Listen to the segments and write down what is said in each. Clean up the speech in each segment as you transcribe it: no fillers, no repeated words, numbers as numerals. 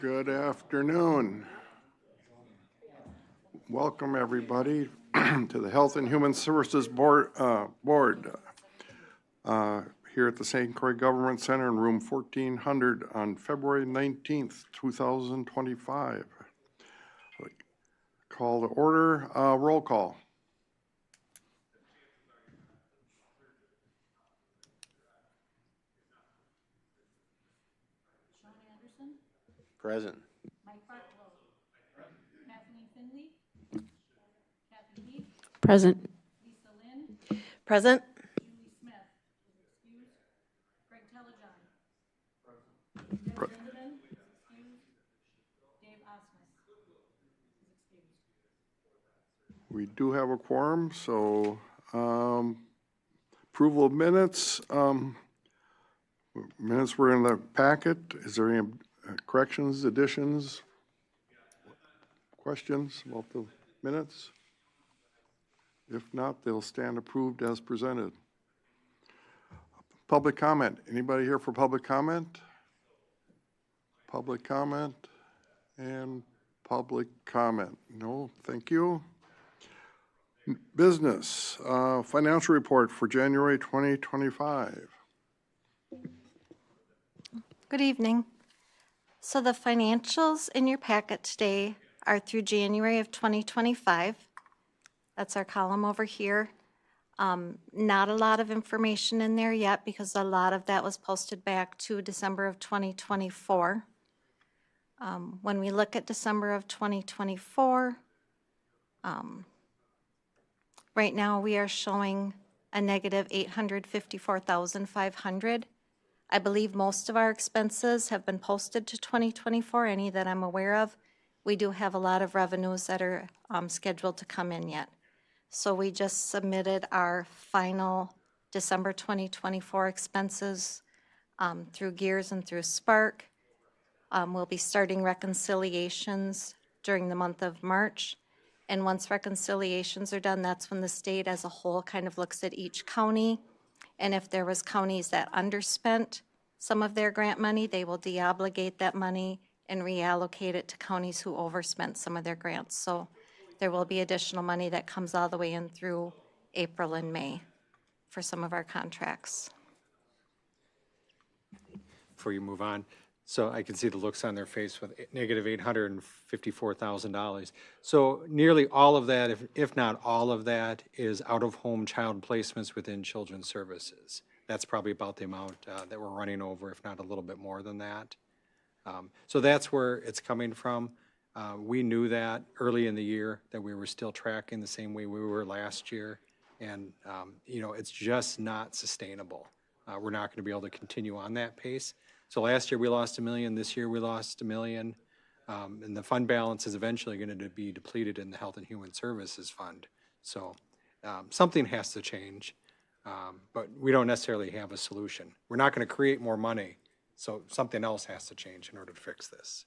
Good afternoon. Welcome, everybody, to the Health and Human Services Board here at the St. Croix Government Center in room 1400 on February 19th, 2025. Call to order. Roll call. Sean Anderson. Present. Mike Bartlow. Kathleen Finley. Kathy Heath. Present. Lisa Lynn. Present. Julie Smith is excused. Greg Telejohn. Jim Lindeman is excused. Dave Osmus is excused. We do have a quorum, so approval of minutes. Minutes were in the packet. Is there any corrections, additions, questions about the minutes? If not, they'll stand approved as presented. Public comment. Anybody here for public comment? Public comment and public comment. No, thank you. Business, financial report for January 2025. Good evening. So the financials in your packet today are through January of 2025. That's our column over here. Not a lot of information in there yet because a lot of that was posted back to December of 2024. When we look at December of 2024, right now we are showing a negative $854,500. I believe most of our expenses have been posted to 2024, any that I'm aware of. We do have a lot of revenues that are scheduled to come in yet. So we just submitted our final December 2024 expenses through Gears and through Spark. We'll be starting reconciliations during the month of March. And once reconciliations are done, that's when the state as a whole kind of looks at each county. And if there was counties that underspent some of their grant money, they will deobligate that money and reallocate it to counties who overspent some of their grants. So there will be additional money that comes all the way in through April and May for some of our contracts. Before you move on, so I can see the looks on their face with negative $854,000. So nearly all of that, if not all of that, is out-of-home child placements within children's services. That's probably about the amount that we're running over, if not a little bit more than that. So that's where it's coming from. We knew that early in the year that we were still tracking the same way we were last year. And, it's just not sustainable. We're not going to be able to continue on that pace. So last year we lost $1 million. This year we lost $1 million. And the fund balance is eventually going to be depleted in the Health and Human Services Fund. So something has to change, but we don't necessarily have a solution. We're not going to create more money, so something else has to change in order to fix this.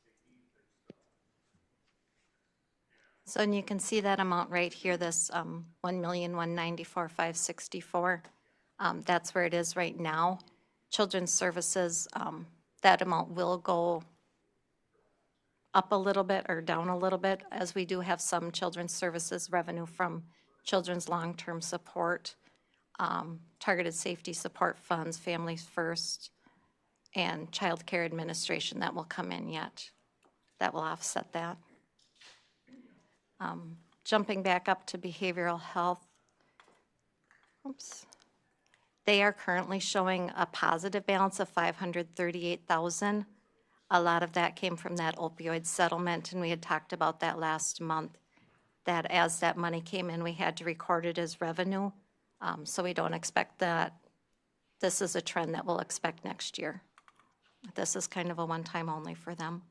So, and you can see that amount right here, this $1,194,564. That's where it is right now. Children's Services, that amount will go up a little bit or down a little bit, as we do have some Children's Services revenue from Children's Long-Term Support, Targeted Safety Support Funds, Families First, and Child Care Administration that will come in yet. That will offset that. Jumping back up to behavioral health. Oops. They are currently showing a positive balance of $538,000. A lot of that came from that opioid settlement, and we had talked about that last month, that as that money came in, we had to record it as revenue. So we don't expect that. This is a trend that we'll expect next year. This is kind of a one-time only for them.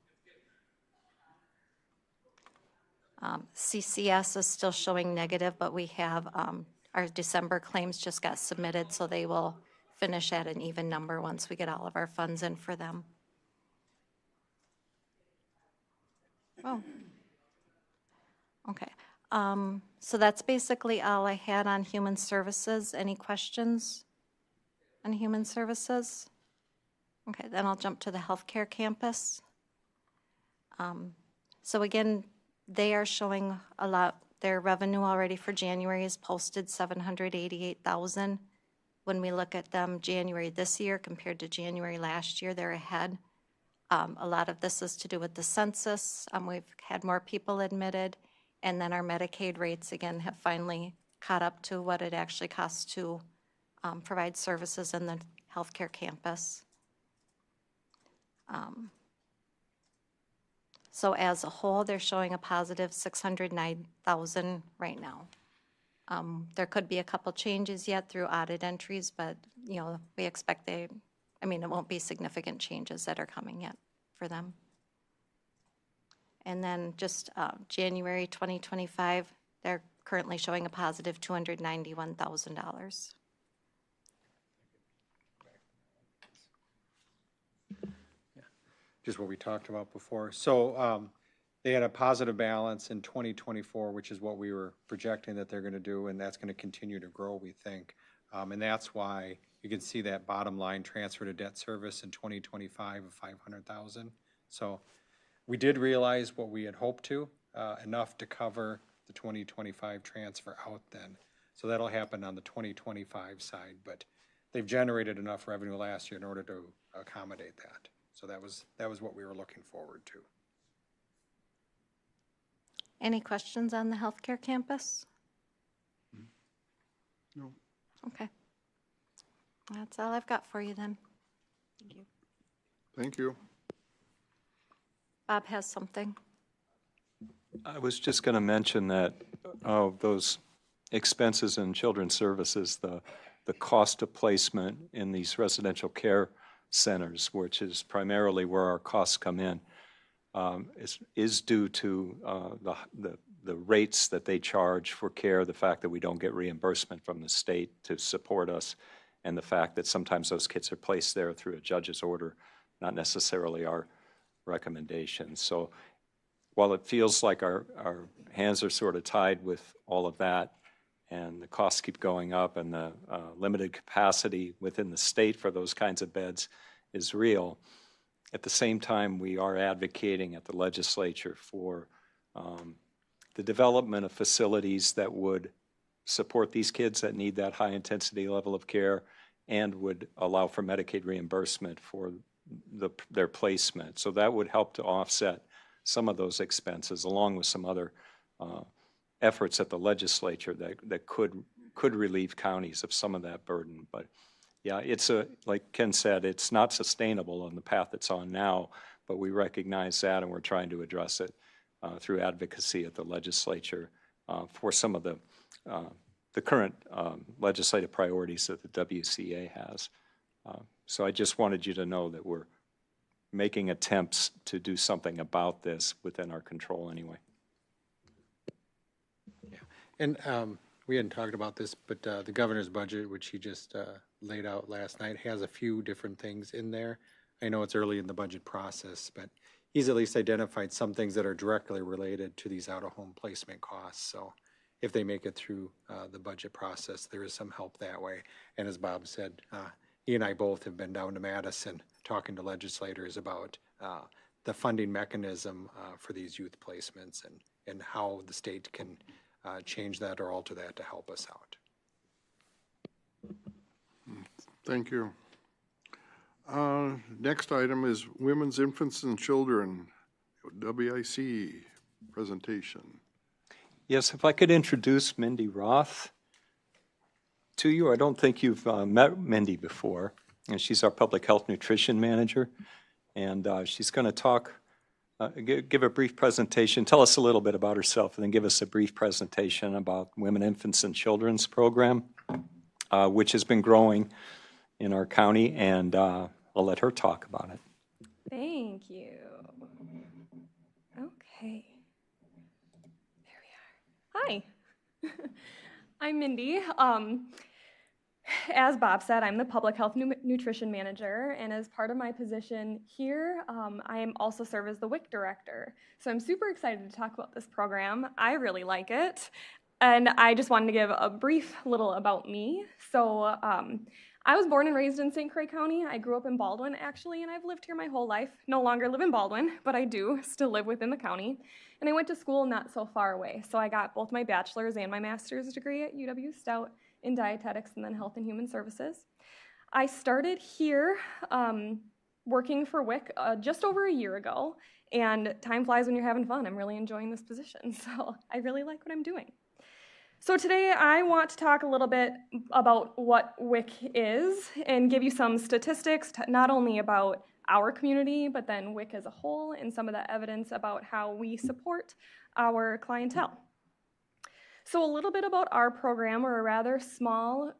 CCS is still showing negative, but we have our December claims just got submitted, so they will finish at an even number once we get all of our funds in for them. Oh, okay. So that's basically all I had on human services. Any questions on human services? Okay, then I'll jump to the healthcare campus. So again, they are showing a lot, their revenue already for January is posted 788,000. When we look at them January this year compared to January last year, they're ahead. A lot of this is to do with the census. We've had more people admitted, and then our Medicaid rates, again, have finally caught up to what it actually costs to provide services in the healthcare campus. So as a whole, they're showing a positive 609,000 right now. There could be a couple changes yet through audit entries, but, you know, we expect it won't be significant changes that are coming yet for them. And then just January 2025, they're currently showing a positive $291,000. Just what we talked about before. So they had a positive balance in 2024, which is what we were projecting that they're going to do, and that's going to continue to grow, we think. And that's why you can see that bottom line transfer to debt service in 2025 of $500,000. So we did realize what we had hoped to, enough to cover the 2025 transfer out then. So that'll happen on the 2025 side, but they've generated enough revenue last year in order to accommodate that. So that was what we were looking forward to. Any questions on the healthcare campus? No. Okay. That's all I've got for you then. Thank you. Thank you. Bob has something. I was just going to mention that those expenses in children's services, the cost of placement in these residential care centers, which is primarily where our costs come in, is due to the rates that they charge for care, the fact that we don't get reimbursement from the state to support us, and the fact that sometimes those kids are placed there through a judge's order, not necessarily our recommendation. So while it feels like our hands are sort of tied with all of that, and the costs keep going up, and the limited capacity within the state for those kinds of beds is real, at the same time, we are advocating at the legislature for the development of facilities that would support these kids that need that high-intensity level of care and would allow for Medicaid reimbursement for their placement. So that would help to offset some of those expenses, along with some other efforts at the legislature that could relieve counties of some of that burden. But yeah, like Ken said, it's not sustainable on the path it's on now, but we recognize that, and we're trying to address it through advocacy at the legislature for some of the current legislative priorities that the WCA has. So I just wanted you to know that we're making attempts to do something about this within our control anyway. Yeah, and we hadn't talked about this, but the governor's budget, which he just laid out last night, has a few different things in there. I know it's early in the budget process, but he's at least identified some things that are directly related to these out-of-home placement costs. So if they make it through the budget process, there is some help that way. And as Bob said, he and I both have been down to Madison talking to legislators about the funding mechanism for these youth placements and how the state can change that or alter that to help us out. Thank you. Next item is Women's, Infants, and Children, WIC presentation. Yes, if I could introduce Mindy Roth to you. I don't think you've met Mindy before, and she's our Public Health Nutrition Manager, and she's going to talk, give a brief presentation, tell us a little bit about herself, and then give us a brief presentation about Women, Infants, and Children's program, which has been growing in our county, and I'll let her talk about it. Thank you. Okay. There we are. Hi. I'm Mindy. As Bob said, I'm the Public Health Nutrition Manager, and as part of my position here, I am also serve as the WIC Director. So I'm super excited to talk about this program. I really like it, and I just wanted to give a brief little about me. So I was born and raised in St. Croix County. I grew up in Baldwin, actually, and I've lived here my whole life. No longer live in Baldwin, but I do still live within the county. And I went to school not so far away, so I got both my bachelor's and my master's degree at UW-Stout in dietetics and then health and human services. I started here working for WIC just over a year ago, and time flies when you're having fun. I'm really enjoying this position, so I really like what I'm doing. So today I want to talk a little bit about what WIC is and give you some statistics, not only about our community, but then WIC as a whole and some of the evidence about how we support our clientele. So a little bit about our program. We're a rather small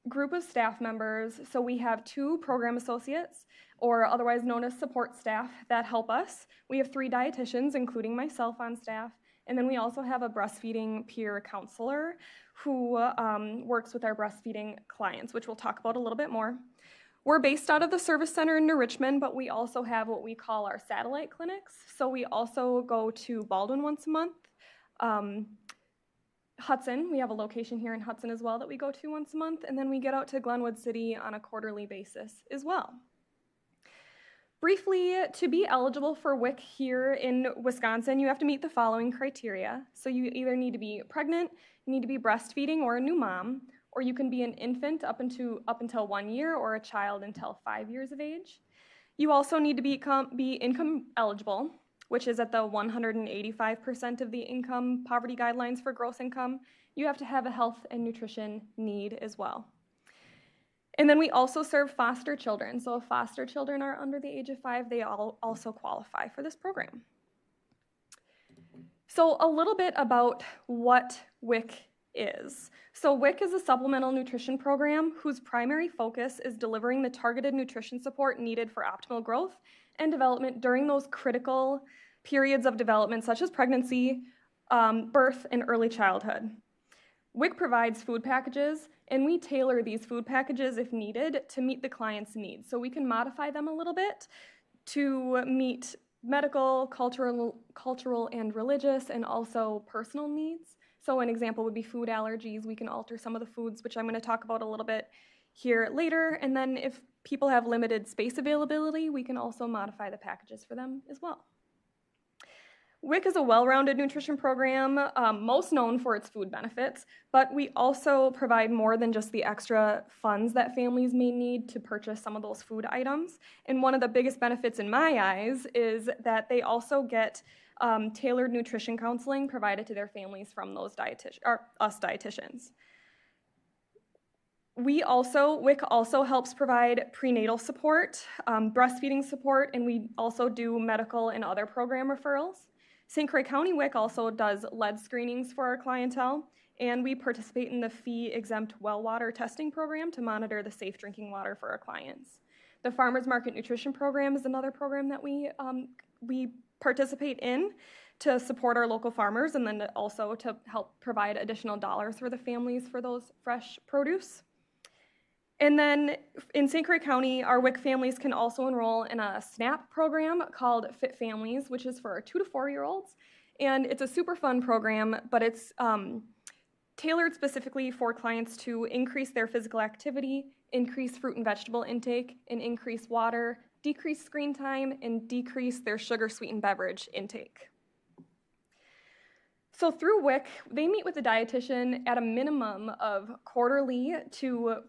group of staff members. So we have 2 program associates, or otherwise known as support staff, that help us. We have 3 dietitians, including myself, on staff. And then we also have a breastfeeding peer counselor who works with our breastfeeding clients, which we'll talk about a little bit more. We're based out of the service center in New Richmond, but we also have what we call our satellite clinics. So we also go to Baldwin once a month. Hudson, we have a location here in Hudson as well that we go to once a month. And then we get out to Glenwood City on a quarterly basis as well. Briefly, to be eligible for WIC here in Wisconsin, you have to meet the following criteria. So you either need to be pregnant, you need to be breastfeeding or a new mom, or you can be an infant up until 1 year or a child until 5 years of age. You also need to be income eligible, which is at the 185% of the income poverty guidelines for gross income. You have to have a health and nutrition need as well. And then we also serve foster children. So if foster children are under the age of 5, they also qualify for this program. So a little bit about what WIC is. So WIC is a supplemental nutrition program whose primary focus is delivering the targeted nutrition support needed for optimal growth and development during those critical periods of development such as pregnancy, birth, and early childhood. WIC provides food packages, and we tailor these food packages if needed to meet the client's needs. So we can modify them a little bit to meet medical, cultural, and religious, and also personal needs. So an example would be food allergies. We can alter some of the foods, which I'm going to talk about a little bit here later. And then if people have limited space availability, we can also modify the packages for them as well. WIC is a well-rounded nutrition program, most known for its food benefits, but we also provide more than just the extra funds that families may need to purchase some of those food items. And one of the biggest benefits in my eyes is that they also get tailored nutrition counseling provided to their families from those dietitians. WIC also helps provide prenatal support, breastfeeding support, and we also do medical and other program referrals. St. Croix County WIC also does lead screenings for our clientele, and we participate in the fee-exempt well water testing program to monitor the safe drinking water for our clients. The Farmers Market Nutrition Program is another program that we participate in to support our local farmers and then also to help provide additional dollars for the families for those fresh produce. And then in St. Croix County, our WIC families can also enroll in a SNAP program called Fit Families, which is for our 2 to 4-year-olds. And it's a super fun program, but it's tailored specifically for clients to increase their physical activity, increase fruit and vegetable intake, and increase water, decrease screen time, and decrease their sugar-sweetened beverage intake. So through WIC, they meet with the dietitian at a minimum of quarterly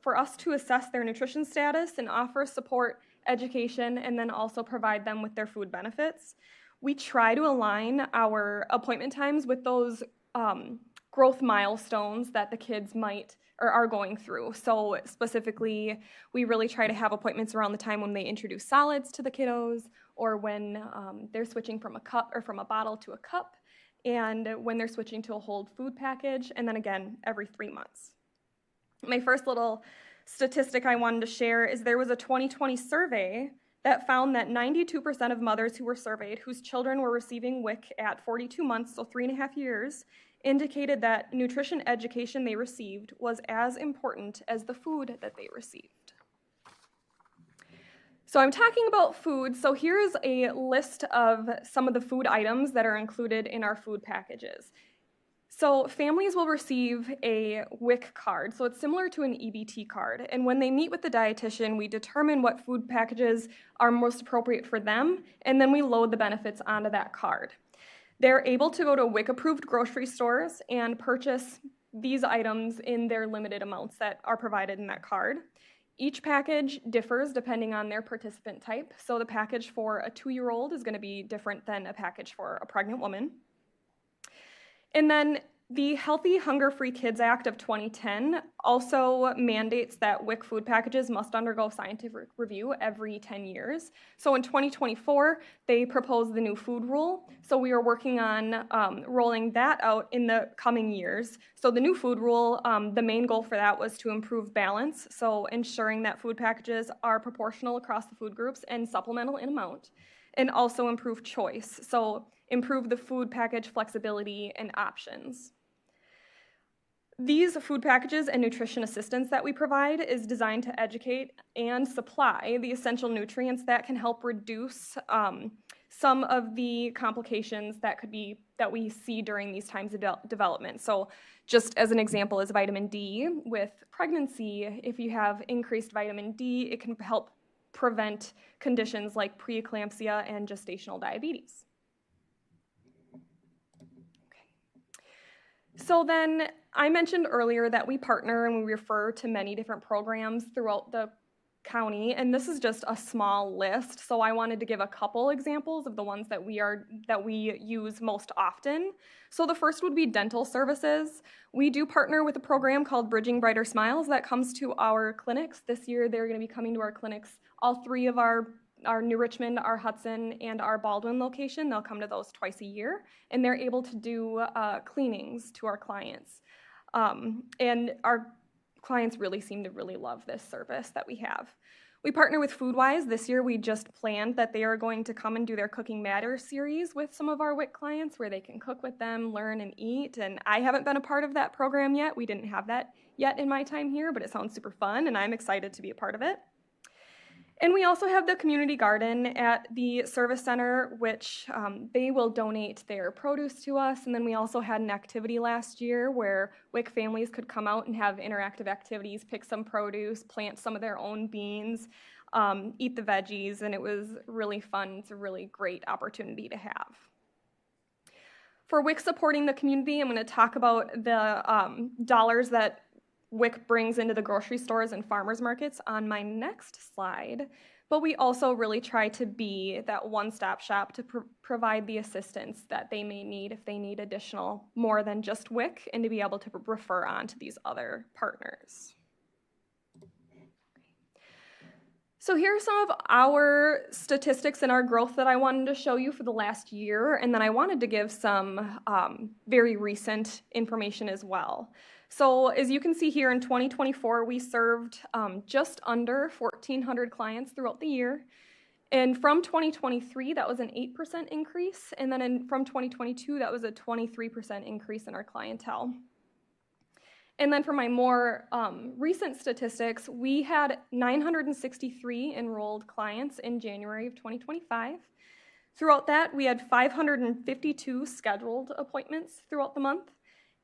for us to assess their nutrition status and offer support, education, and then also provide them with their food benefits. We try to align our appointment times with those growth milestones that the kids might or are going through. So specifically, we really try to have appointments around the time when they introduce solids to the kiddos, or when they're switching from a cup or from a bottle to a cup, and when they're switching to a whole food package, and then again every 3 months. My first little statistic I wanted to share is there was a 2020 survey that found that 92% of mothers who were surveyed whose children were receiving WIC at 42 months, so 3.5 years, indicated that nutrition education they received was as important as the food that they received. So I'm talking about food, so here's a list of some of the food items that are included in our food packages. So families will receive a WIC card. So it's similar to an EBT card. And when they meet with the dietitian, we determine what food packages are most appropriate for them, and then we load the benefits onto that card. They're able to go to WIC-approved grocery stores and purchase these items in their limited amounts that are provided in that card. Each package differs depending on their participant type. So the package for a 2-year-old is going to be different than a package for a pregnant woman. And then the Healthy Hunger-Free Kids Act of 2010 also mandates that WIC food packages must undergo scientific review every 10 years. So in 2024, they proposed the new food rule. So we are working on rolling that out in the coming years. So the new food rule, the main goal for that was to improve balance, so ensuring that food packages are proportional across the food groups and supplemental in amount, and also improve choice, so improve the food package flexibility and options. These food packages and nutrition assistance that we provide is designed to educate and supply the essential nutrients that can help reduce some of the complications that we see during these times of development. So just as an example is vitamin D. With pregnancy, if you have increased vitamin D, it can help prevent conditions like preeclampsia and gestational diabetes. So then I mentioned earlier that we partner and we refer to many different programs throughout the county, and this is just a small list. So I wanted to give a couple examples of the ones that we use most often. So the first would be dental services. We do partner with a program called Bridging Brighter Smiles that comes to our clinics. This year they're going to be coming to our clinics, all 3 of our New Richmond, our Hudson, and our Baldwin location. They'll come to those twice a year, and they're able to do cleanings to our clients. And our clients really seem to really love this service that we have. We partner with Foodwise. This year we just planned that they are going to come and do their Cooking Matters series with some of our WIC clients where they can cook with them, learn, and eat. And I haven't been a part of that program yet. We didn't have that yet in my time here, but it sounds super fun, and I'm excited to be a part of it. And we also have the community garden at the service center, which they will donate their produce to us. And then we also had an activity last year where WIC families could come out and have interactive activities, pick some produce, plant some of their own beans, eat the veggies, and it was really fun. It's a really great opportunity to have. For WIC supporting the community, I'm going to talk about the dollars that WIC brings into the grocery stores and farmers markets on my next slide, but we also really try to be that one-stop shop to provide the assistance that they may need if they need additional, more than just WIC, and to be able to refer on to these other partners. So here are some of our statistics and our growth that I wanted to show you for the last year, and then I wanted to give some very recent information as well. So as you can see here in 2024, we served just under 1,400 clients throughout the year. And from 2023, that was an 8% increase. And then from 2022, that was a 23% increase in our clientele. And then for my more recent statistics, we had 963 enrolled clients in January of 2025. Throughout that, we had 552 scheduled appointments throughout the month.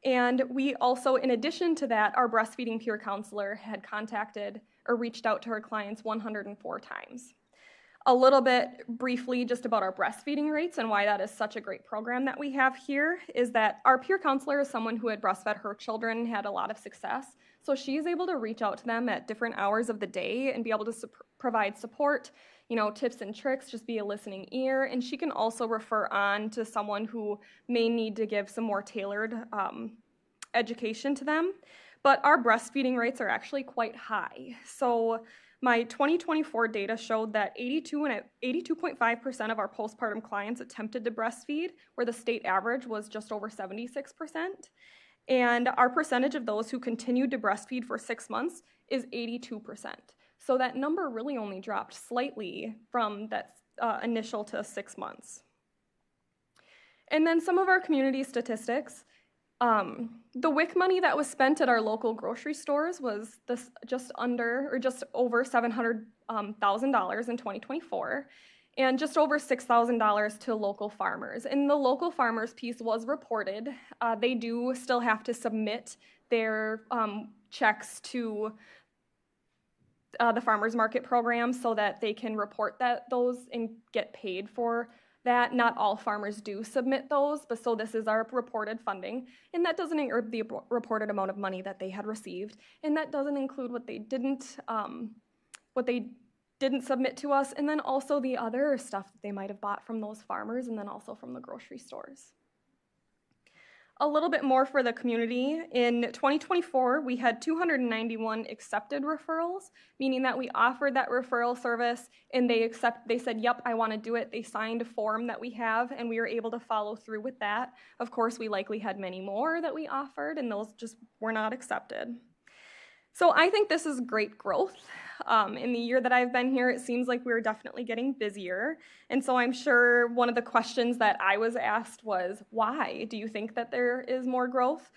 And we also, in addition to that, our breastfeeding peer counselor had contacted or reached out to her clients 104 times. A little bit briefly just about our breastfeeding rates and why that is such a great program that we have here is that our peer counselor is someone who had breastfed her children, had a lot of success. So she is able to reach out to them at different hours of the day and be able to provide support, tips and tricks, just be a listening ear. And she can also refer on to someone who may need to give some more tailored education to them. But our breastfeeding rates are actually quite high. So my 2024 data showed that 82.5% of our postpartum clients attempted to breastfeed, where the state average was just over 76%. And our percentage of those who continued to breastfeed for 6 months is 82%. So that number really only dropped slightly from that initial to 6 months. And then some of our community statistics. The WIC money that was spent at our local grocery stores was just over $700,000 in 2024. and just over $6,000 to local farmers. And the local farmers piece was reported. They do still have to submit their checks to the farmers market program so that they can report those and get paid for that. Not all farmers do submit those, but so this is our reported funding, and that doesn't include the reported amount of money that they had received, and that doesn't include what they didn't submit to us, and then also the other stuff that they might have bought from those farmers and then also from the grocery stores. A little bit more for the community. In 2024, we had 291 accepted referrals, meaning that we offered that referral service and they said, yep, I want to do it. They signed a form that we have and we were able to follow through with that. Of course, we likely had many more that we offered and those just were not accepted. So I think this is great growth. In the year that I've been here, it seems like we're definitely getting busier. And so I'm sure one of the questions that I was asked was, why do you think that there is more growth?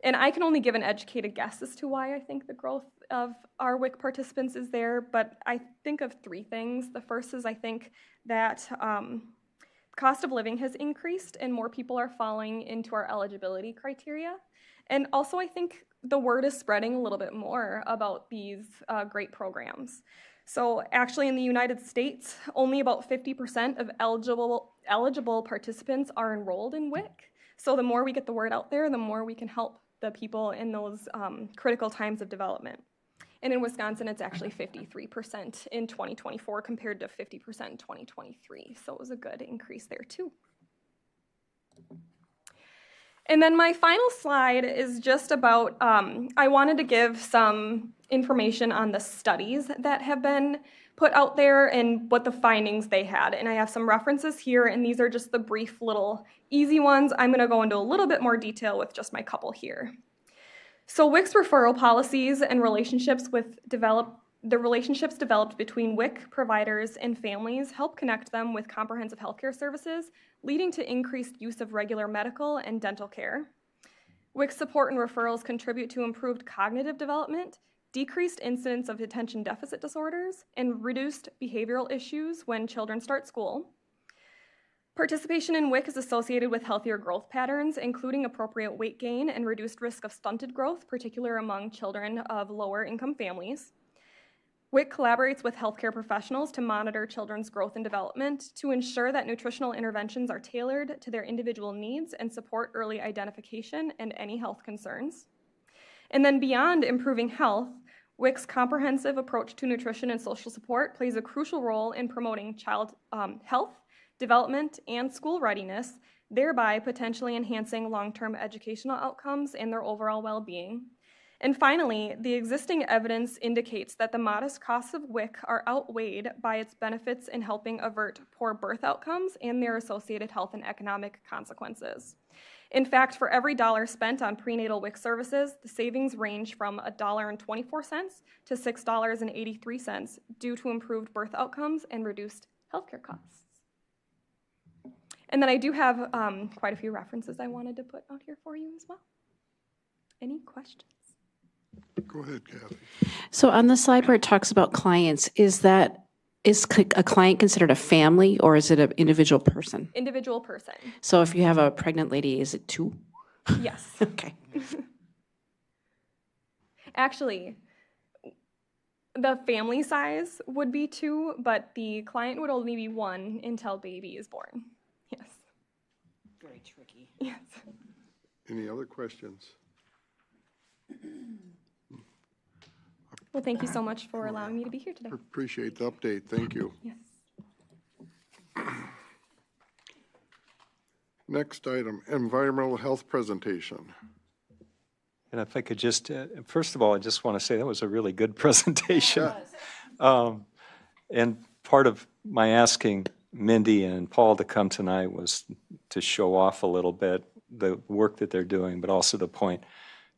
And I can only give an educated guess as to why I think the growth of our WIC participants is there, but I think of three things. The first is I think that cost of living has increased and more people are falling into our eligibility criteria. And also I think the word is spreading a little bit more about these great programs. So actually in the United States, only about 50% of eligible participants are enrolled in WIC. So the more we get the word out there, the more we can help the people in those critical times of development. And in Wisconsin, it's actually 53% in 2024 compared to 50% in 2023. So it was a good increase there too. And then my final slide is just about, I wanted to give some information on the studies that have been put out there and what the findings they had. And I have some references here, and these are just the brief little easy ones. I'm gonna go into a little bit more detail with just my couple here. So WIC's referral policies and relationships developed between WIC providers and families help connect them with comprehensive healthcare services, leading to increased use of regular medical and dental care. WIC support and referrals contribute to improved cognitive development, decreased incidence of attention deficit disorders, and reduced behavioral issues when children start school. Participation in WIC is associated with healthier growth patterns, including appropriate weight gain and reduced risk of stunted growth, particularly among children of lower income families. WIC collaborates with healthcare professionals to monitor children's growth and development to ensure that nutritional interventions are tailored to their individual needs and support early identification and any health concerns. And then beyond improving health, WIC's comprehensive approach to nutrition and social support plays a crucial role in promoting child health, development, and school readiness, thereby potentially enhancing long-term educational outcomes and their overall well-being. And finally, the existing evidence indicates that the modest costs of WIC are outweighed by its benefits in helping avert poor birth outcomes and their associated health and economic consequences. In fact, for every dollar spent on prenatal WIC services, the savings range from $1.24 to $6.83 due to improved birth outcomes and reduced healthcare costs. And then I do have quite a few references I wanted to put out here for you as well. Any questions? Go ahead, Kathy. So on the slide where it talks about clients, is a client considered a family or is it an individual person? Individual person. So if you have a pregnant lady, is it two? Yes. Okay. Actually, the family size would be two, but the client would only be one until baby is born. Yes. Very tricky. Yes. Any other questions? Well, thank you so much for allowing me to be here today. Appreciate the update. Thank you. Yes. Next item, environmental health presentation. And if I could just, first of all, I just want to say that was a really good presentation. And part of my asking Mindy and Paul to come tonight was to show off a little bit the work that they're doing, but also to point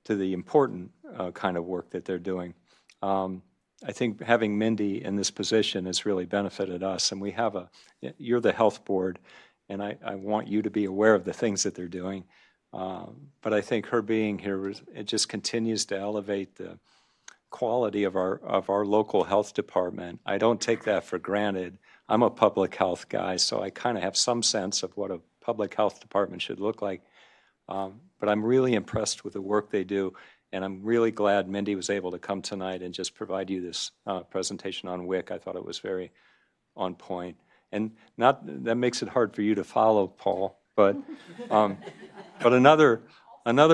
to the important kind of work that they're doing. I think having Mindy in this position has really benefited us, and we have you're the health board, and I want you to be aware of the things that they're doing. But I think her being here, it just continues to elevate the quality of our local health department. I don't take that for granted. I'm a public health guy, so I kind of have some sense of what a public health department should look like. But I'm really impressed with the work they do, and I'm really glad Mindy was able to come tonight and just provide you this presentation on WIC. I thought it was very on point. And that makes it hard for you to follow, Paul, but another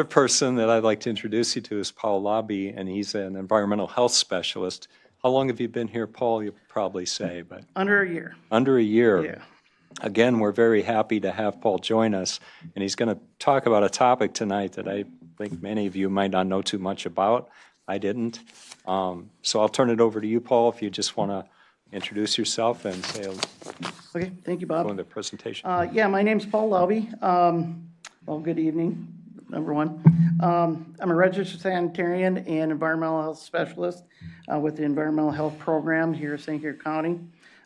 person that I'd like to introduce you to is Paul Lobby, and he's an environmental health specialist. How long have you been here, Paul? You'll probably say, but. Under a year. Under a year. Yeah. Again, we're very happy to have Paul join us, and he's going to talk about a topic tonight that I think many of you might not know too much about. I didn't. So I'll turn it over to you, Paul, if you just want to introduce yourself and say Okay, thank you, Bob. go into the presentation. Yeah, my name's Paul Lobby. Well, good evening, number one. I'm a registered sanitarian and environmental health specialist with the environmental health program here in St. Clair County.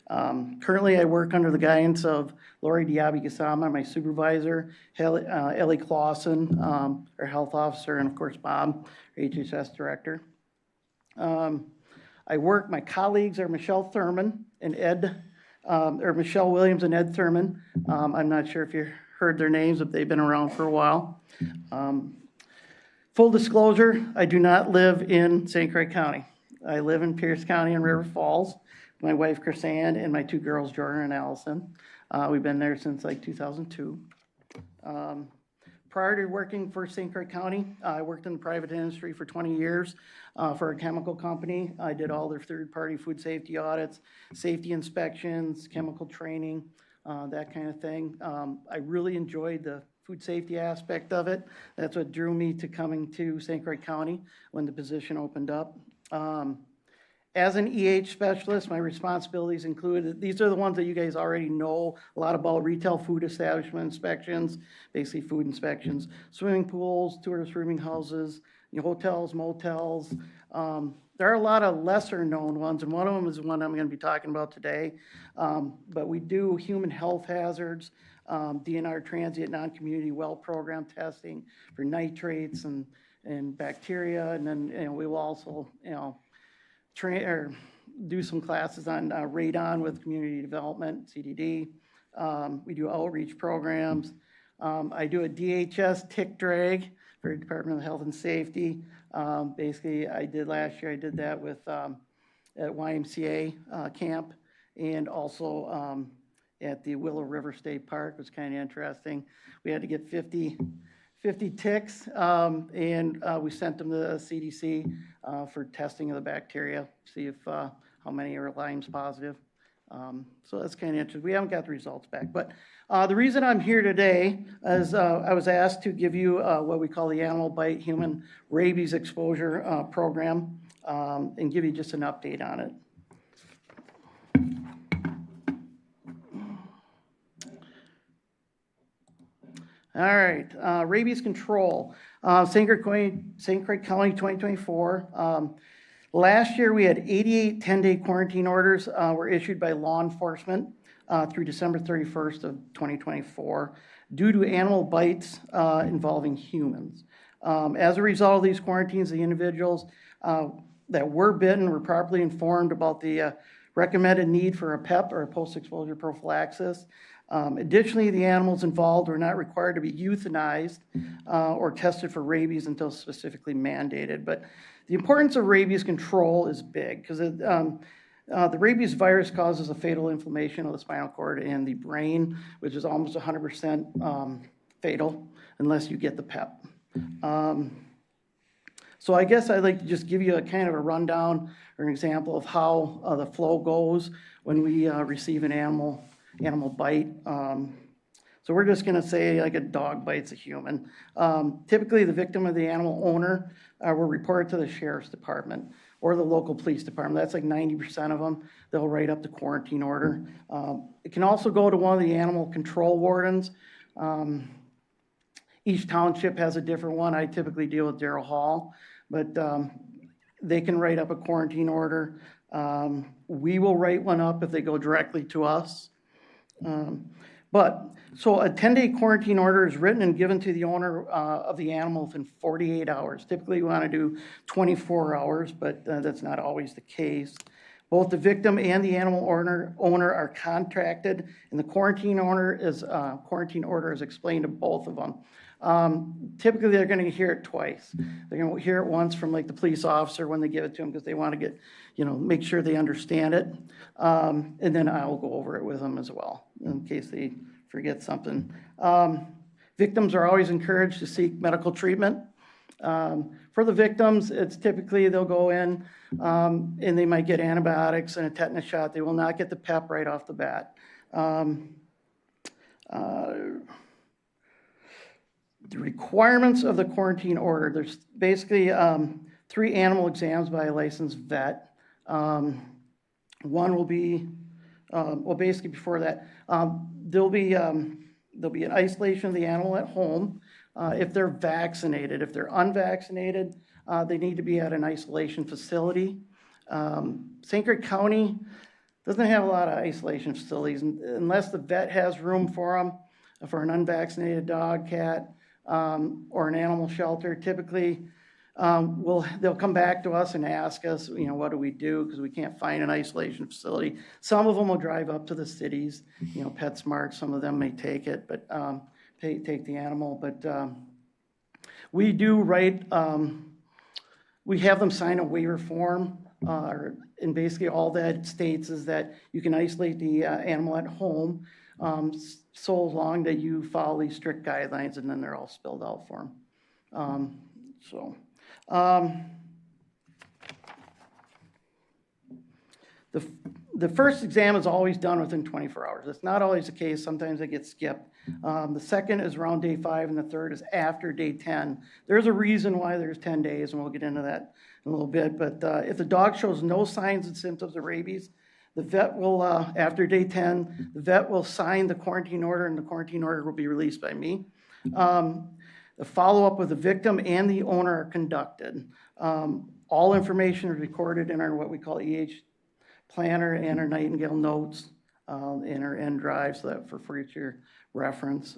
Currently, I work under the guidance of Lori Diaby-Gasama, my supervisor, Ellie Clausen, our health officer, and of course, Bob, our HHS director. My colleagues are Michelle Thurman and Michelle Williams and Ed Thurman. I'm not sure if you heard their names, but they've been around for a while. Full disclosure, I do not live in St. Croix County. I live in Pierce County in River Falls. My wife, Chrisanne, and my two girls, Jordan and Allison. We've been there since like 2002. Prior to working for St. Croix County, I worked in the private industry for 20 years for a chemical company. I did all their third-party food safety audits, safety inspections, chemical training, that kind of thing. I really enjoyed the food safety aspect of it. That's what drew me to coming to St. Croix County when the position opened up. As an EH specialist, my responsibilities included, these are the ones that you guys already know a lot about: retail food establishment inspections, basically food inspections, swimming pools, tourist rooming houses, hotels, motels. There are a lot of lesser known ones, and one of them is one I'm going to be talking about today. But we do human health hazards, DNR transient non-community well program testing for nitrates and bacteria, and then we will also do some classes on radon with community development, CDD. We do outreach programs. I do a DHS tick drag for Department of Health and Safety. Basically, I did last year, I did that with at YMCA camp, and also at the Willow River State Park. It was kind of interesting. We had to get 50 ticks, and we sent them to the CDC for testing of the bacteria, see if how many are Lyme's positive. So that's kind of interesting. We haven't got the results back, but the reason I'm here today is I was asked to give you what we call the animal bite human rabies exposure program, and give you just an update on it. All right, rabies control. St. Croix County 2024. Last year we had 88 10-day quarantine orders were issued by law enforcement through December 31st of 2024 due to animal bites involving humans. As a result of these quarantines, the individuals that were bitten were properly informed about the recommended need for a PEP, or a post-exposure prophylaxis. Additionally, the animals involved were not required to be euthanized or tested for rabies until specifically mandated. But the importance of rabies control is big because the rabies virus causes a fatal inflammation of the spinal cord and the brain, which is almost 100% fatal unless you get the PEP. So I guess I'd like to just give you a kind of a rundown or an example of how the flow goes when we receive an animal bite. So we're just going to say like a dog bites a human. Typically, the victim or the animal owner will report it to the sheriff's department or the local police department. That's like 90% of them. They'll write up the quarantine order. It can also go to one of the animal control wardens. Each township has a different one. I typically deal with Darrell Hall, but they can write up a quarantine order. We will write one up if they go directly to us. So a 10-day quarantine order is written and given to the owner of the animal within 48 hours. Typically, we want to do 24 hours, but that's not always the case. Both the victim and the animal owner are contracted, and the quarantine order is explained to both of them. Typically, they're going to hear it twice. They're going to hear it once from like the police officer when they give it to them because they want to get, make sure they understand it. And then I'll go over it with them as well in case they forget something. Victims are always encouraged to seek medical treatment. For the victims, it's typically they'll go in and they might get antibiotics and a tetanus shot. They will not get the PEP right off the bat. The requirements of the quarantine order, there's basically 3 animal exams by a licensed vet. One will be, basically before that, there'll be an isolation of the animal at home. If they're vaccinated. If they're unvaccinated, they need to be at an isolation facility. St. Croix County doesn't have a lot of isolation facilities unless the vet has room for them, for an unvaccinated dog, cat, or an animal shelter. Typically, they'll come back to us and ask us, what do we do? Because we can't find an isolation facility. Some of them will drive up to the cities, PetSmart, some of them may take it, but take the animal, but we do write, we have them sign a waiver form, and basically all that states is that you can isolate the animal at home so long that you follow these strict guidelines, and then they're all spelled out for them. The first exam is always done within 24 hours. That's not always the case. Sometimes it gets skipped. The second is around day 5, and the third is after day 10. There's a reason why there's 10 days, and we'll get into that in a little bit. But if the dog shows no signs and symptoms of rabies, the vet will, after day 10, the vet will sign the quarantine order, and the quarantine order will be released by me. The follow-up with the victim and the owner are conducted. All information is recorded in our what we call EH planner and our Nightingale notes in our end drive, so that for future reference.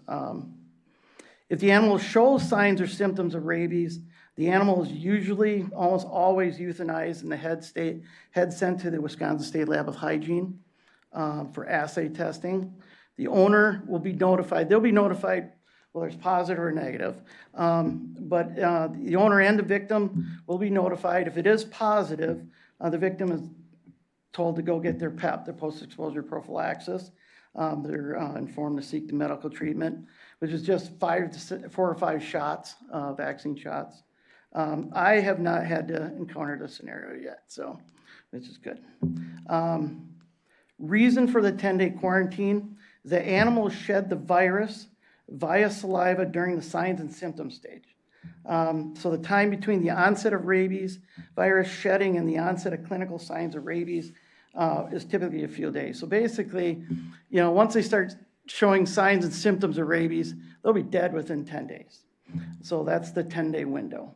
If the animal shows signs or symptoms of rabies, the animal is usually almost always euthanized and the head sent to the Wisconsin State Lab of Hygiene for assay testing. The owner will be notified. They'll be notified whether it's positive or negative. But the owner and the victim will be notified. If it is positive, the victim is told to go get their PEP, their post-exposure prophylaxis. They're informed to seek the medical treatment, which is just 4 or 5 shots, vaccine shots. I have not had to encounter this scenario yet, so which is good. Reason for the 10-day quarantine is that animals shed the virus via saliva during the signs and symptoms stage. So the time between the onset of rabies virus shedding and the onset of clinical signs of rabies is typically a few days. So basically, once they start showing signs and symptoms of rabies, they'll be dead within 10 days. So that's the 10-day window.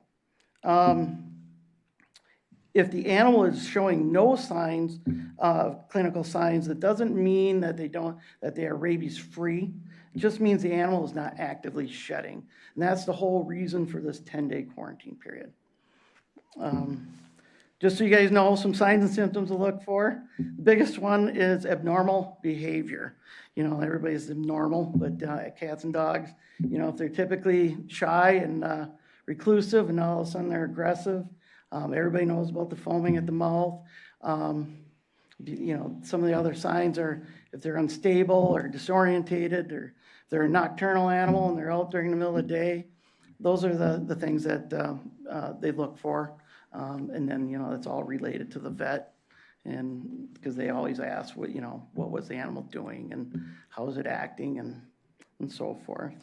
If the animal is showing no signs of clinical signs, that doesn't mean that they are rabies free. It just means the animal is not actively shedding. And that's the whole reason for this 10-day quarantine period. Just so you guys know, some signs and symptoms to look for. The biggest one is abnormal behavior. Everybody's abnormal, but cats and dogs, if they're typically shy and reclusive and all of a sudden they're aggressive, everybody knows about the foaming at the mouth. Some of the other signs are if they're unstable or disorientated, or if they're a nocturnal animal and they're out during the middle of the day. Those are the things that they look for. And then, that's all related to the vet, and because they always ask what was the animal doing and how is it acting and so forth.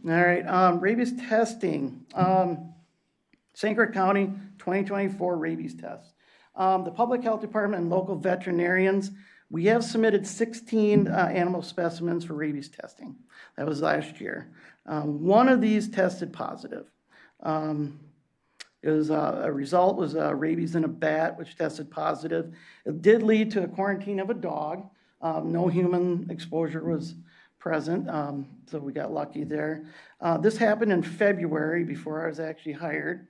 All right, rabies testing. St. Croix County 2024 rabies tests. The Public Health Department and local veterinarians, we have submitted 16 animal specimens for rabies testing. That was last year. One of these tested positive. A result was rabies in a bat, which tested positive. It did lead to a quarantine of a dog. No human exposure was present, so we got lucky there. This happened in February before I was actually hired.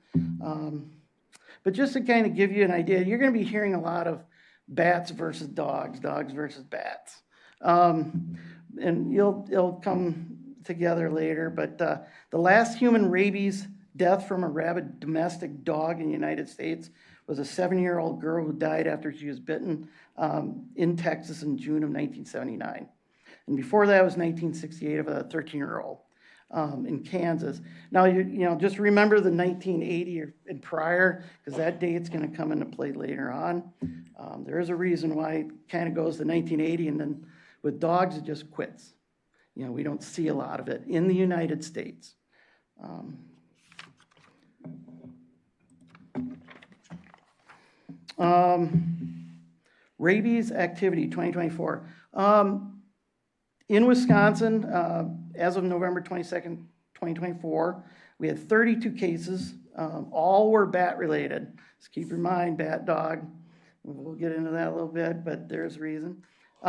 But just to kind of give you an idea, you're going to be hearing a lot of bats versus dogs, dogs versus bats. And it'll come together later, but the last human rabies death from a rabid domestic dog in the United States was a 7-year-old girl who died after she was bitten in Texas in June of 1979. And before that was 1968 of a 13-year-old in Kansas. Now, you know, just remember the 1980 and prior, because that date's going to come into play later on. There is a reason why it kind of goes to 1980, and then with dogs, it just quits. You know, we don't see a lot of it in the United States. Rabies activity 2024. In Wisconsin, as of November 22nd, 2024, we had 32 cases. All were bat related. Just keep in mind, bat, dog. We'll get into that a little bit, but there's a reason.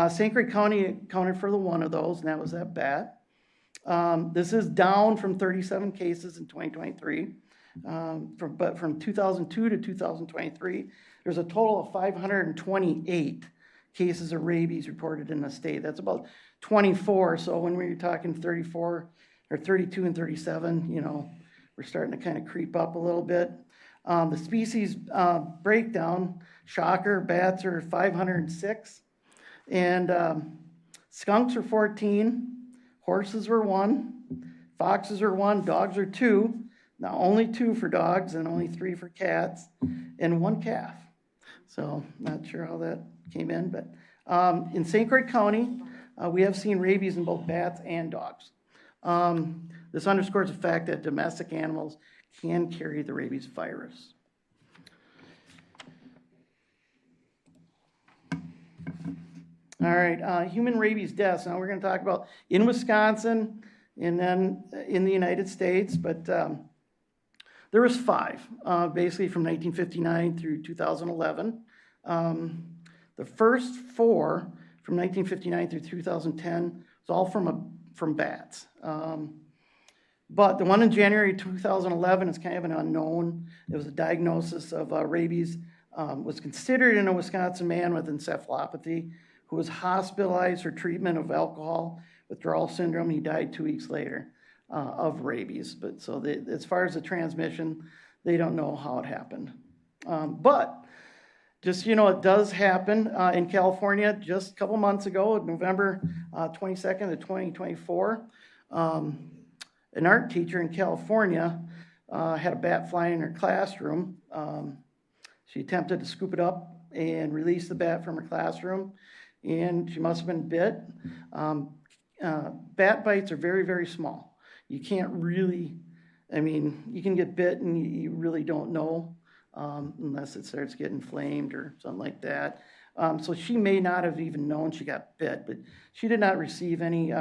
St. Croix County accounted for the one of those, and that was that bat. This is down from 37 cases in 2023. But from 2002 to 2023, there's a total of 528 cases of rabies reported in the state. That's about 24. So when we're talking 34 or 32 and 37, you know, we're starting to kind of creep up a little bit. The species breakdown, shocker, bats are 506, and skunks are 14, horses are 1, foxes are 1, dogs are 2. Now, only 2 for dogs and only 3 for cats, and 1 calf. So, not sure how that came in, but in St. Croix County, we have seen rabies in both bats and dogs. This underscores the fact that domestic animals can carry the rabies virus. All right, human rabies deaths. Now, we're going to talk about in Wisconsin and then in the United States, but there was 5, basically from 1959 through 2011. The first 4 from 1959 through 2010 was all from bats. But the one in January 2011 is kind of an unknown. It was a diagnosis of rabies. Was considered in a Wisconsin man with encephalopathy who was hospitalized for treatment of alcohol withdrawal syndrome. He died 2 weeks later of rabies. But so as far as the transmission, they don't know how it happened. But just, you know, it does happen in California. Just a couple months ago, November 22nd of 2024, an art teacher in California had a bat fly in her classroom. She attempted to scoop it up and release the bat from her classroom, and she must have been bit. Bat bites are very, very small. You can't really, I mean, you can get bit and you really don't know unless it starts getting inflamed or something like that. So she may not have even known she got bit, but she did not receive any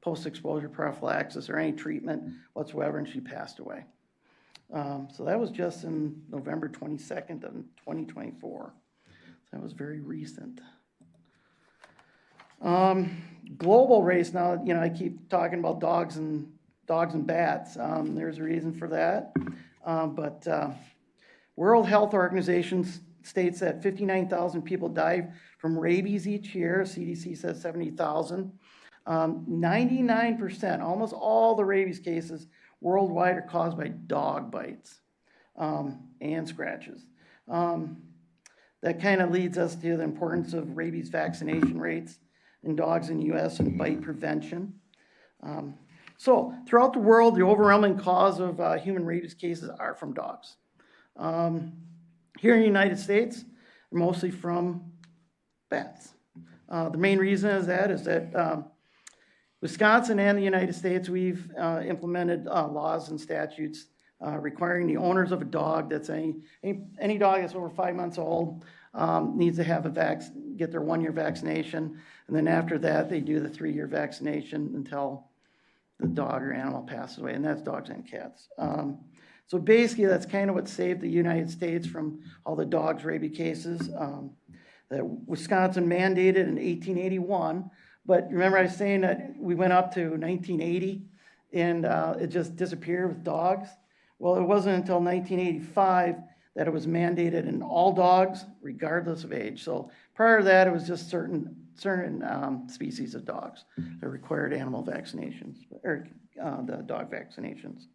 post-exposure prophylaxis or any treatment whatsoever, and she passed away. So that was just in November 22nd of 2024. So that was very recent. Global race. Now, you know, I keep talking about dogs and bats. There's a reason for that. But World Health Organization states that 59,000 people die from rabies each year. CDC says 70,000. 99%, almost all the rabies cases worldwide are caused by dog bites and scratches. That kind of leads us to the importance of rabies vaccination rates in dogs in the U.S. and bite prevention. So throughout the world, the overwhelming cause of human rabies cases are from dogs. Here in the United States, they're mostly from bats. The main reason is that Wisconsin and the United States, we've implemented laws and statutes requiring the owners of a dog that's any dog that's over 5 months old needs to have get their 1-year vaccination, and then after that they do the 3-year vaccination until the dog or animal passes away, and that's dogs and cats. So basically, that's kind of what saved the United States from all the dogs rabies cases that Wisconsin mandated in 1881. But remember I was saying that we went up to 1980 and it just disappeared with dogs? Well, it wasn't until 1985 that it was mandated in all dogs, regardless of age. So prior to that, it was just certain species of dogs that required animal vaccinations, or the dog vaccinations.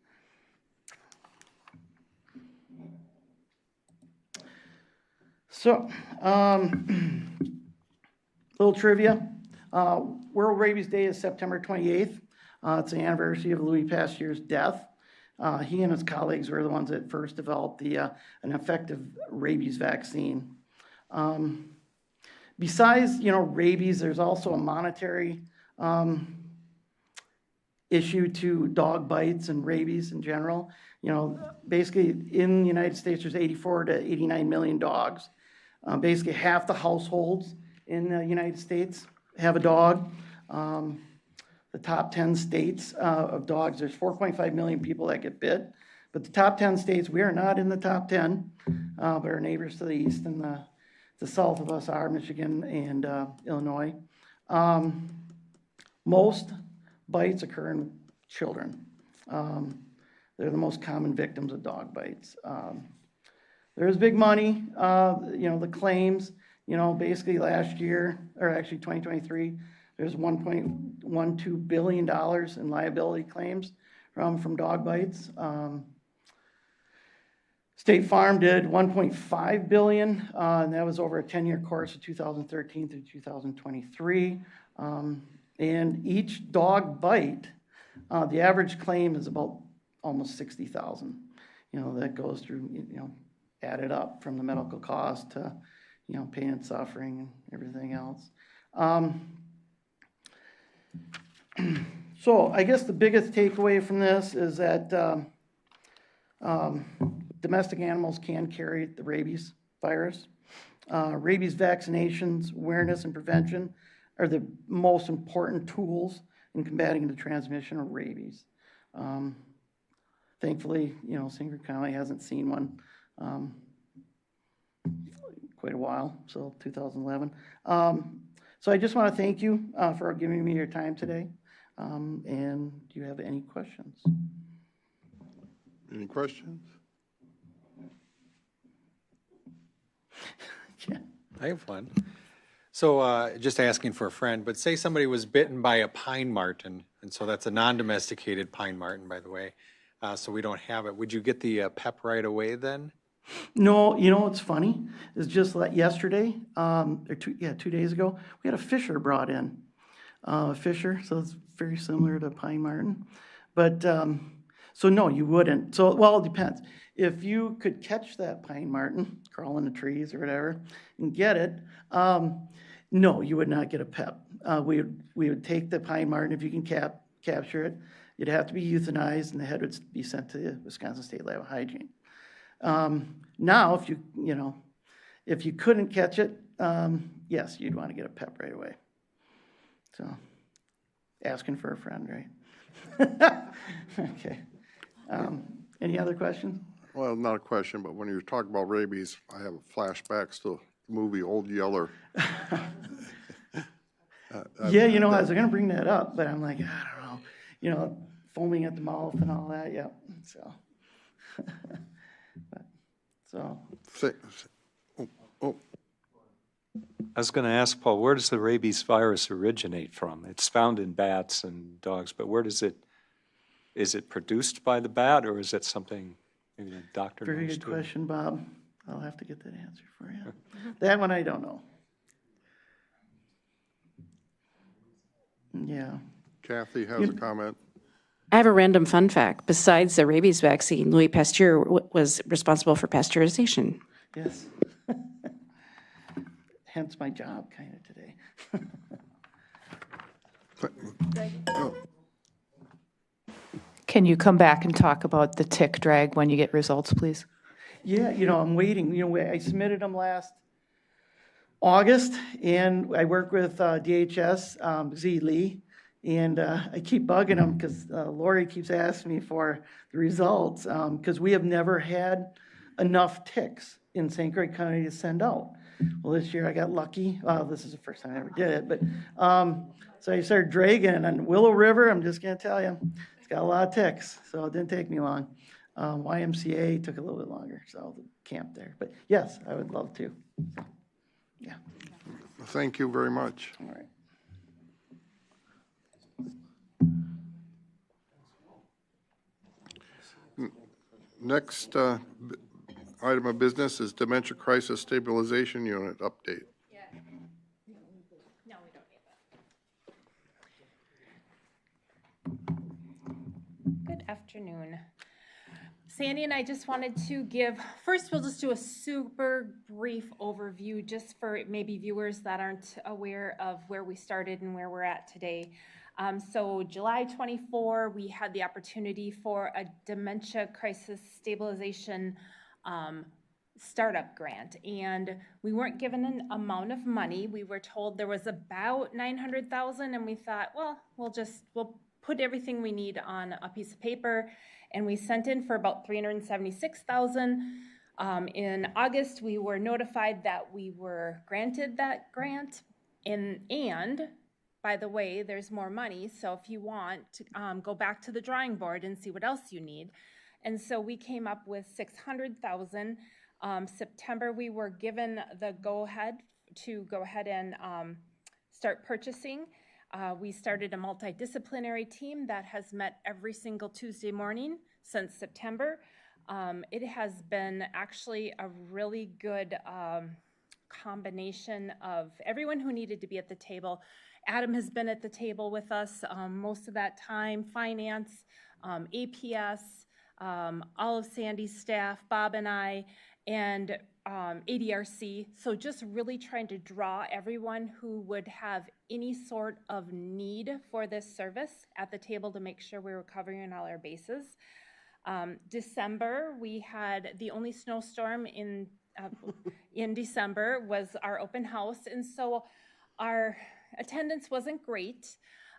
So, little trivia. World Rabies Day is September 28th. It's the anniversary of Louis Pasteur's death. He and his colleagues were the ones that first developed an effective rabies vaccine. Besides, rabies, there's also a monetary issue to dog bites and rabies in general. Basically in the United States, there's 84 to 89 million dogs. Basically half the households in the United States have a dog. The top 10 states of dogs, there's 4.5 million people that get bit. But the top 10 states, we are not in the top 10, but our neighbors to the east and the south of us are Michigan and Illinois. Most bites occur in children. They're the most common victims of dog bites. There's big money, the claims, basically last year, or actually 2023, there's $1.12 billion in liability claims from dog bites. State Farm did $1.5 billion, and that was over a 10-year course of 2013 through 2023. And each dog bite, the average claim is about almost $60,000. That goes through, added up from the medical cost to, pain and suffering and everything else. So I guess the biggest takeaway from this is that domestic animals can carry the rabies virus. Rabies vaccinations, awareness, and prevention are the most important tools in combating the transmission of rabies. Thankfully, St. Croix County hasn't seen one quite a while, so 2011. So I just want to thank you for giving me your time today. And do you have any questions? Any questions? Yeah. I have one. So just asking for a friend, but say somebody was bitten by a pine marten, and so that's a non-domesticated pine marten, by the way, so we don't have it. Would you get the PEP right away then? No, what's funny is just like yesterday, or 2 days ago, we had a fisher brought in. Fisher, so it's very similar to pine marten. But, so no, you wouldn't. So, well, it depends. If you could catch that pine marten, crawl in the trees or whatever, and get it, no, you would not get a PEP. We would take the pine marten, if you can capture it, you'd have to be euthanized, and the head would be sent to the Wisconsin State Lab of Hygiene. Now, if you couldn't catch it, yes, you'd want to get a PEP right away. So, asking for a friend, right? Okay. Any other questions? Well, not a question, but when you talk about rabies, I have flashbacks to the movie Old Yeller. Yeah, I was going to bring that up, but I'm like, I don't know. Foaming at the mouth and all that, yeah. So, I was going to ask Paul, where does the rabies virus originate from? It's found in bats and dogs, but where is it produced by the bat, or is it something maybe the doctor knows? Very good question, Bob. I'll have to get that answer for you. That one I don't know. Yeah. Kathy has a comment. I have a random fun fact. Besides the rabies vaccine, Louis Pasteur was responsible for pasteurization. Yes. Hence my job kind of today. Can you come back and talk about the tick drag when you get results, please? Yeah, I'm waiting. I submitted them last August, and I work with DHS, Z Lee, and I keep bugging them because Lori keeps asking me for the results because we have never had enough ticks in St. Croix County to send out. Well, this year I got lucky. This is the first time I ever did it, but So I started dragging, and Willow River, I'm just gonna tell you, it's got a lot of ticks, so it didn't take me long. YMCA took a little bit longer, so the camp there. But yes, I would love to. Yeah, Thank you very much. all right. Next item of business is Dementia Crisis Stabilization Unit update. No, we don't need that. Good afternoon. Sandy and I just wanted to give, first we'll just do a super brief overview just for maybe viewers that aren't aware of where we started and where we're at today. So July 24, we had the opportunity for a dementia crisis stabilization startup grant, and we weren't given an amount of money. We were told there was about 900,000, and we thought, well, we'll put everything we need on a piece of paper, and we sent in for about 376,000. In August, we were notified that we were granted that grant, and by the way, there's more money, so if you want to go back to the drawing board and see what else you need. And so we came up with 600,000. September, we were given the go-ahead to go ahead and start purchasing. We started a multidisciplinary team that has met every single Tuesday morning since September. It has been actually a really good combination of everyone who needed to be at the table. Adam has been at the table with us most of that time, finance, APS, all of Sandy's staff, Bob and I, and ADRC. So just really trying to draw everyone who would have any sort of need for this service at the table to make sure we were covering all our bases. December, we had the only snowstorm in December was our open house, and so our attendance wasn't great,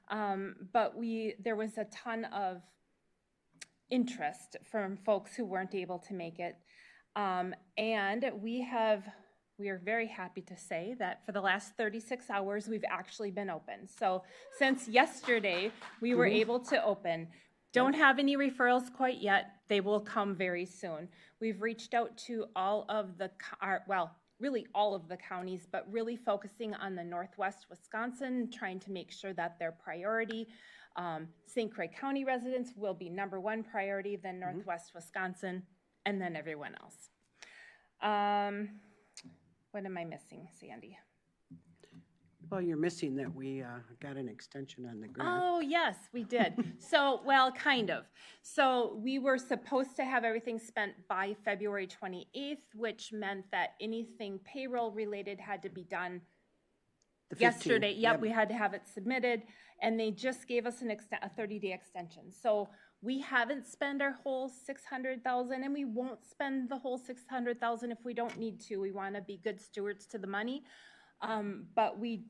but there was a ton of interest from folks who weren't able to make it. And we are very happy to say that for the last 36 hours, we've actually been open. So since yesterday, we were able to open. Don't have any referrals quite yet. They will come very soon. We've reached out to all of really all of the counties, but really focusing on the Northwest Wisconsin, trying to make sure that their priority. St. Croix County residents will be #1 priority, then Northwest Wisconsin, and then everyone else. What am I missing, Sandy? Well, you're missing that we got an extension on the grant. Oh, yes, we did. So, well, kind of. So we were supposed to have everything spent by February 28th, which meant that anything payroll related had to be done yesterday. Yep, we had to have it submitted, and they just gave us a 30-day extension. So we haven't spent our whole 600,000, and we won't spend the whole 600,000 if we don't need to. We want to be good stewards to the money. But we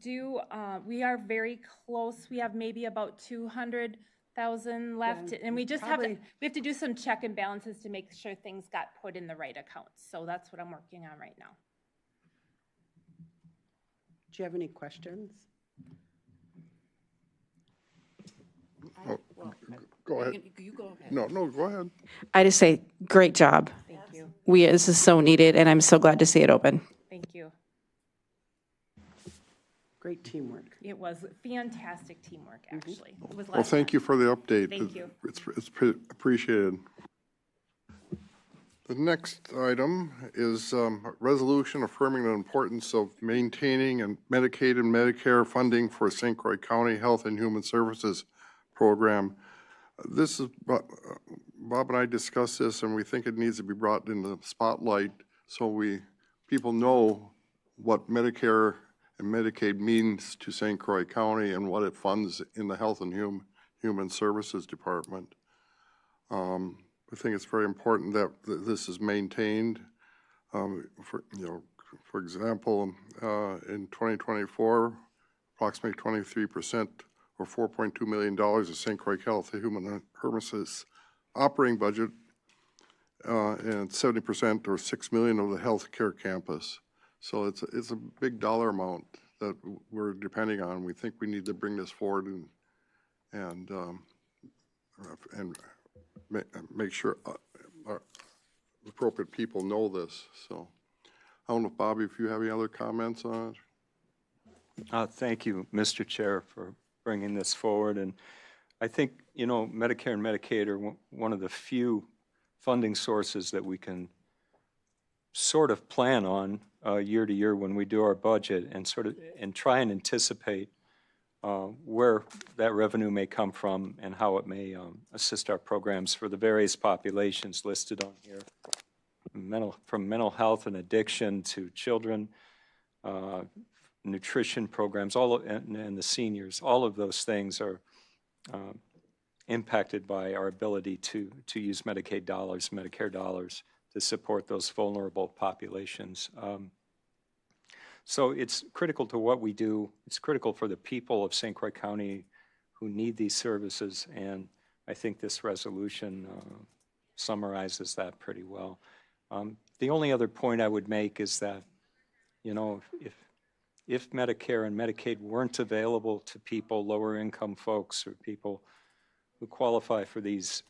are very close. We have maybe about 200,000 left, and we just have to do some check and balances to make sure things got put in the right accounts. So that's what I'm working on right now. Do you have any questions? Go ahead. You go ahead. No, go ahead. I just say, great job. Thank you. This is so needed, and I'm so glad to see it open. Thank you. Great teamwork. It was fantastic teamwork, actually. It was Well, thank you for the update. Thank you. It's appreciated. The next item is a resolution affirming the importance of maintaining and Medicaid and Medicare funding for St. Croix County Health and Human Services Program. This is, Bob and I discussed this, and we think it needs to be brought in the spotlight so people know what Medicare and Medicaid means to St. Croix County and what it funds in the Health and Human Services Department. I think it's very important that this is maintained. For example, in 2024, approximately 23% or $4.2 million of St. Croix Health and Human Services operating budget, and 70% or $6 million of the healthcare campus. So it's a big dollar amount that we're depending on. We think we need to bring this forward and make sure our appropriate people know this. So I don't know, Bobby, if you have any other comments on it? Thank you, Mr. Chair, for bringing this forward. And I think, you know, Medicare and Medicaid are one of the few funding sources that we can sort of plan on year to year when we do our budget and try and anticipate where that revenue may come from and how it may assist our programs for the various populations listed on here. From mental health and addiction to children, nutrition programs, and the seniors, all of those things are impacted by our ability to use Medicaid dollars, Medicare dollars to support those vulnerable populations. So it's critical to what we do. It's critical for the people of St. Croix County who need these services, and I think this resolution summarizes that pretty well. The only other point I would make is that, you know, if Medicare and Medicaid weren't available to people, lower income folks or people who qualify for these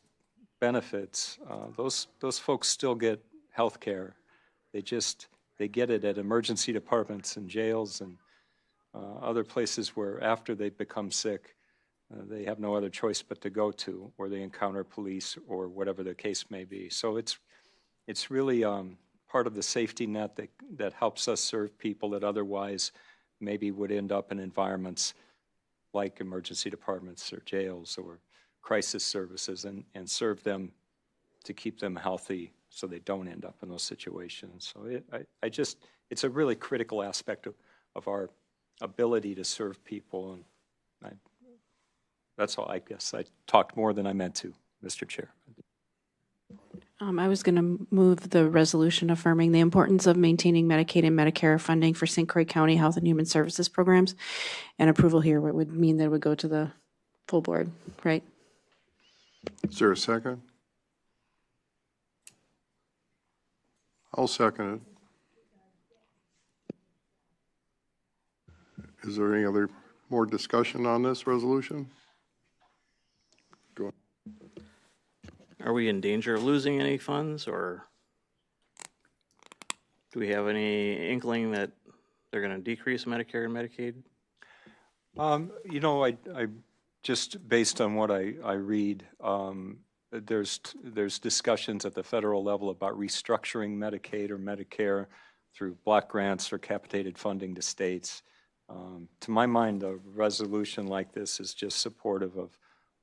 benefits, those folks still get health care. They get it at emergency departments and jails and other places where after they become sick, they have no other choice but to go to, or they encounter police or whatever the case may be. So it's really part of the safety net that helps us serve people that otherwise maybe would end up in environments like emergency departments or jails or crisis services and serve them to keep them healthy so they don't end up in those situations. So it's a really critical aspect of our ability to serve people. And that's all. I guess I talked more than I meant to, Mr. Chair. I was going to move the resolution affirming the importance of maintaining Medicaid and Medicare funding for St. Croix County Health and Human Services programs. And approval here would mean that it would go to the full board, right? Is there a second? I'll second it. Is there any other more discussion on this resolution? Go ahead. Are we in danger of losing any funds, or do we have any inkling that they're going to decrease Medicare and Medicaid? You know, I just based on what I read, there's discussions at the federal level about restructuring Medicaid or Medicare through block grants or capitated funding to states. To my mind, a resolution like this is just supportive of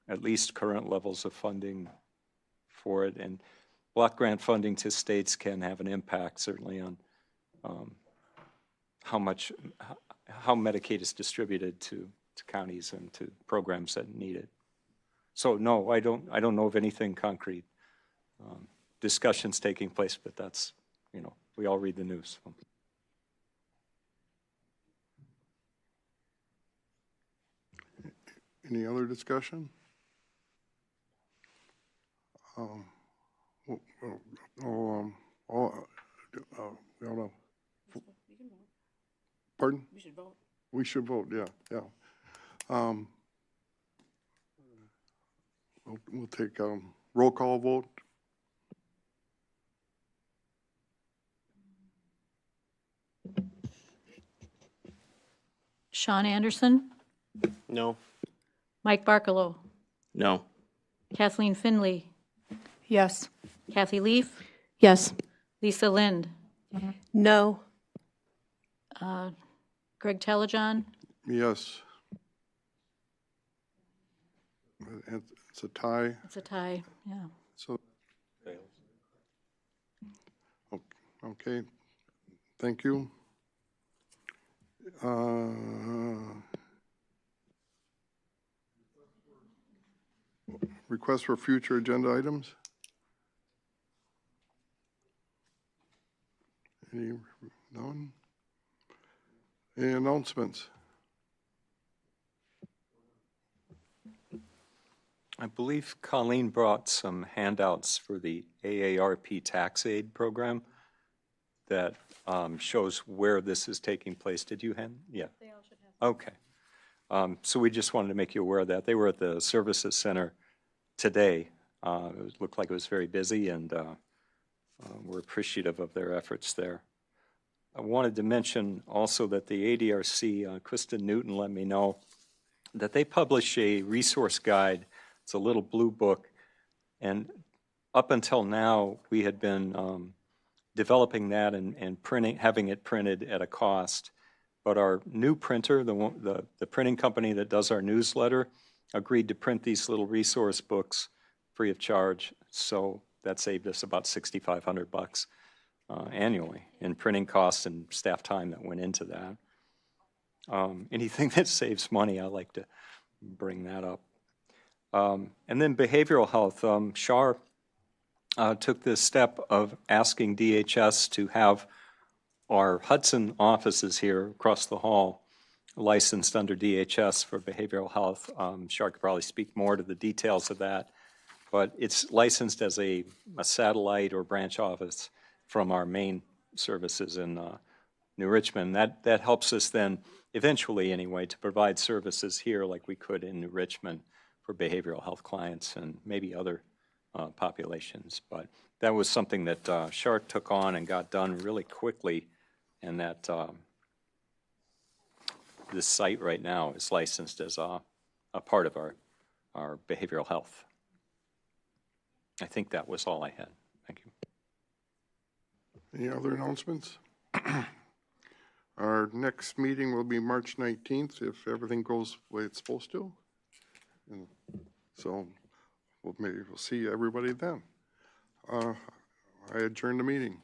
at least current levels of funding for it, and block grant funding to states can have an impact certainly on how Medicaid is distributed to counties and to programs that need it. So no, I don't know of anything concrete. Discussions taking place, but that's, you know, we all read the news. Any other discussion? Pardon? We should vote. We should vote, yeah. We'll take a roll call vote. Sean Anderson, No. Mike Barkalow, No. Kathleen Finley, Yes. Kathy Leaf, Yes. Lisa Lind, No. Greg Telejohn, Yes. It's a tie. it's a tie, yeah. So, okay, thank you. Request for future agenda items? None? Any announcements? I believe Colleen brought some handouts for the AARP tax aid program that shows where this is taking place. Did you hand? Yeah. They all Okay. So we just wanted to make you aware of that. They were at the Services Center today. Looked like it was very busy, and we're appreciative of their efforts there. I wanted to mention also that the ADRC, Kristen Newton let me know that they publish a resource guide. It's a little blue book, and up until now, we had been developing that and having it printed at a cost. But our new printer, the printing company that does our newsletter, agreed to print these little resource books free of charge. So that saved us about $6,500 annually in printing costs and staff time that went into that. Anything that saves money, I like to bring that up. And then behavioral health. Shar took this step of asking DHS to have our Hudson offices here across the hall licensed under DHS for behavioral health. Shar could probably speak more to the details of that, but it's licensed as a satellite or branch office from our main services in New Richmond. That helps us then, eventually anyway, to provide services here like we could in New Richmond for behavioral health clients and maybe other populations. But that was something that Shar took on and got done really quickly, and that this site right now is licensed as a part of our behavioral health. I think that was all I had. Thank you. Any other announcements? Our next meeting will be March 19th if everything goes the way it's supposed to. And so maybe we'll see everybody then. I adjourn the meeting.